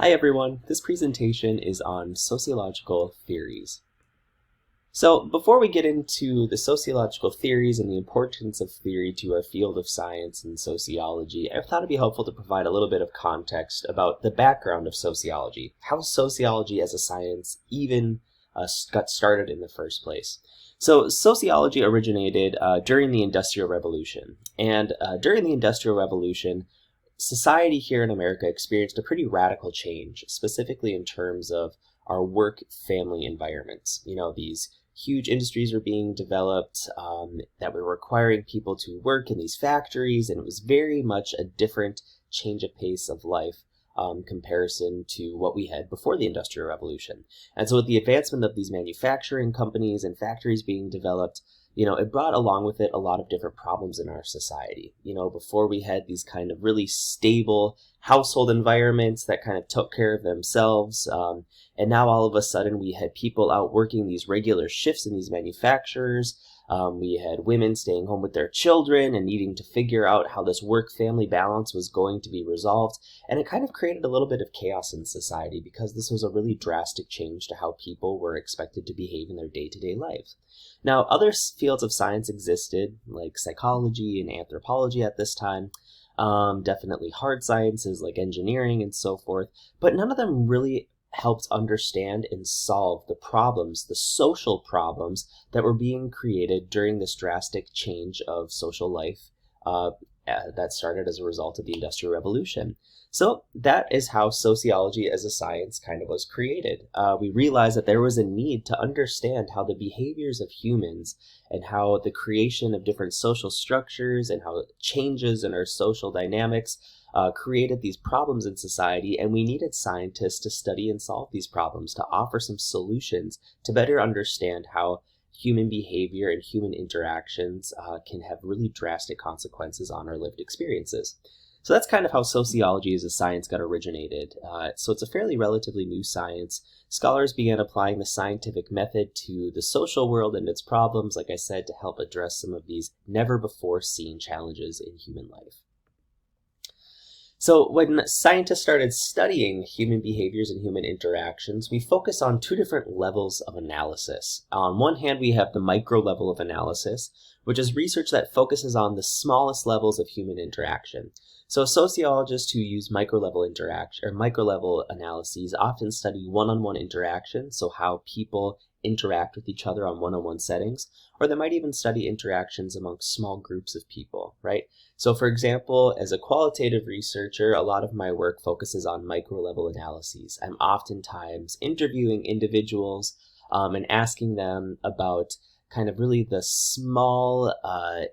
Hi everyone, this presentation is on sociological theories. So before we get into the sociological theories and the importance of theory to our field of science and sociology, I thought it'd be helpful to provide a little bit of context about the background of sociology, how sociology as a science even got started in the first place. So sociology originated during the Industrial Revolution, and during the Industrial Revolution, society here in America experienced a pretty radical change, specifically in terms of our work-family environments. These huge industries were being developed that were requiring people to work in these factories, and it was very much a different change of pace of life comparison to what we had before the Industrial Revolution. And so with the advancement of these manufacturing companies and factories being developed, it brought along with it a lot of different problems in our society. Before we had these kind of really stable household environments that kind of took care of themselves. And now all of a sudden we had people out working these regular shifts in these manufacturers. We had women staying home with their children and needing to figure out how this work-family balance was going to be resolved. And it kind of created a little bit of chaos in society because this was a really drastic change to how people were expected to behave in their day-to-day life. Now, other fields of science existed, like psychology and anthropology at this time, definitely hard sciences like engineering and so forth, but none of them really helped understand and solve the problems, the social problems that were being created during this drastic change of social life that started as a result of the Industrial Revolution. So that is how sociology as a science kind of was created. We realized that there was a need to understand how the behaviors of humans and how the creation of different social structures and how changes in our social dynamics created these problems in society, and we needed scientists to study and solve these problems, to offer some solutions to better understand how human behavior and human interactions can have really drastic consequences on our lived experiences. So that's kind of how sociology as a science got originated. So it's a fairly relatively new science. Scholars began applying the scientific method to the social world and its problems, like I said, to help address some of these never-before-seen challenges in human life. So when scientists started studying human behaviors and human interactions, we focus on two different levels of analysis. On one hand, we have the micro level of analysis, which is research that focuses on the smallest levels of human interaction. So sociologists who use micro-level analyses often study one-on-one interaction, so how people interact with each other on one-on-one settings, or they might even study interactions amongst small groups of people, right? So for example, as a qualitative researcher, a lot of my work focuses on micro-level analyses. I'm oftentimes interviewing individuals and asking them about kind of really the small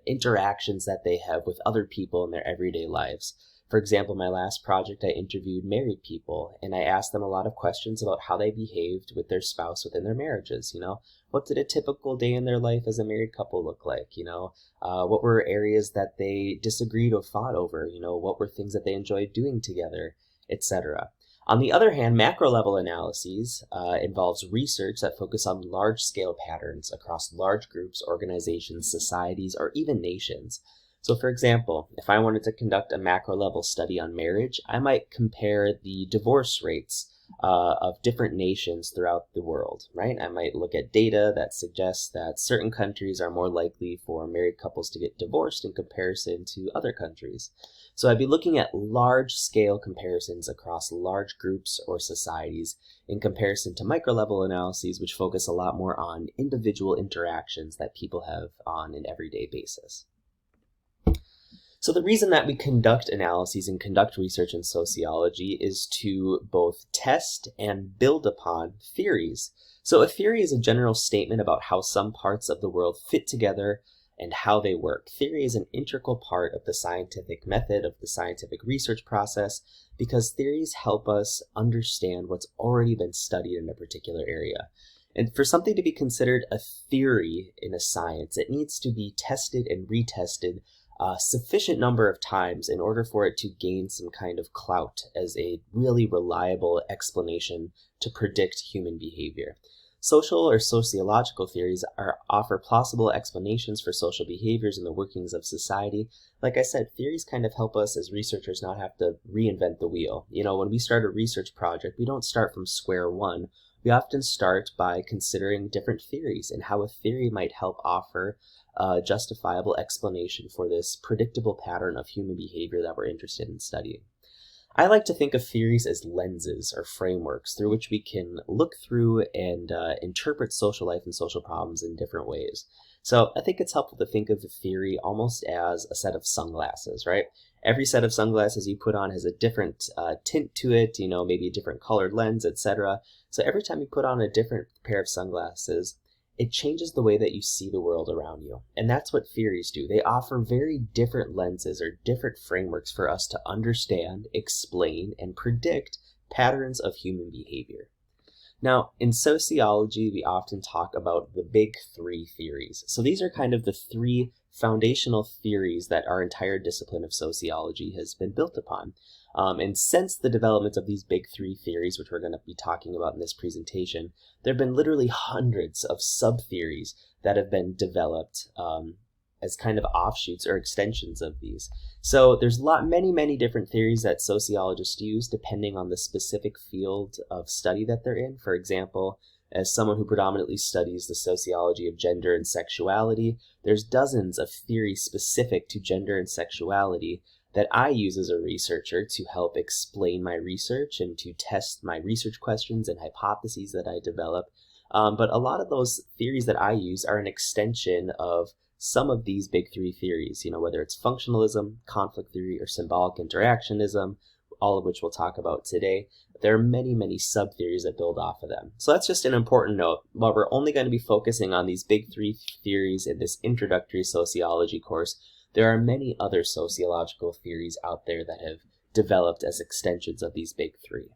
interactions that they have with other people in their everyday lives. For example, my last project, I interviewed married people, and I asked them a lot of questions about how they behaved with their spouse within their marriages. What did a typical day in their life as a married couple look like? What were areas that they disagreed or fought over? What were things that they enjoyed doing together, etc. On the other hand, macro-level analyses involves research that focus on large-scale patterns across large groups, organizations, societies, or even nations. So for example, if I wanted to conduct a macro-level study on marriage, I might compare the divorce rates of different nations throughout the world, right? I might look at data that suggests that certain countries are more likely for married couples to get divorced in comparison to other countries. So I'd be looking at large-scale comparisons across large groups or societies in comparison to micro-level analyses, which focus a lot more on individual interactions that people have on an everyday basis. So the reason that we conduct analyses and conduct research in sociology is to both test and build upon theories. So a theory is a general statement about how some parts of the world fit together and how they work. Theory is an integral part of the scientific method, of the scientific research process, because theories help us understand what's already been studied in a particular area. And for something to be considered a theory in a science, it needs to be tested and retested a sufficient number of times in order for it to gain some kind of clout as a really reliable explanation to predict human behavior. Social or sociological theories offer plausible explanations for social behaviors and the workings of society. Like I said, theories kind of help us as researchers not have to reinvent the wheel. When we start a research project, we don't start from square one. We often start by considering different theories and how a theory might help offer a justifiable explanation for this predictable pattern of human behavior that we're interested in studying. I like to think of theories as lenses or frameworks through which we can look through and interpret social life and social problems in different ways. So I think it's helpful to think of the theory almost as a set of sunglasses, right? Every set of sunglasses you put on has a different tint to it, maybe a different colored lens, etc. So every time you put on a different pair of sunglasses, it changes the way that you see the world around you. And that's what theories do. They offer very different lenses or different frameworks for us to understand, explain, and predict patterns of human behavior. Now, in sociology, we often talk about the big three theories. So these are kind of the three foundational theories that our entire discipline of sociology has been built upon. And since the development of these big three theories, which we're going to be talking about in this presentation, there have been literally hundreds of sub-theories that have been developed as kind of offshoots or extensions of these. So there's many different theories that sociologists use depending on the specific field of study that they're in. For example, as someone who predominantly studies the sociology of gender and sexuality, there's dozens of theories specific to gender and sexuality that I use as a researcher to help explain my research and to test my research questions and hypotheses that I develop. But a lot of those theories that I use are an extension of some of these big three theories, whether it's functionalism, conflict theory, or symbolic interactionism, all of which we'll talk about today. There are many sub-theories that build off of them. So that's just an important note. While we're only going to be focusing on these big three theories in this introductory sociology course, there are many other sociological theories out there that have developed as extensions of these big three.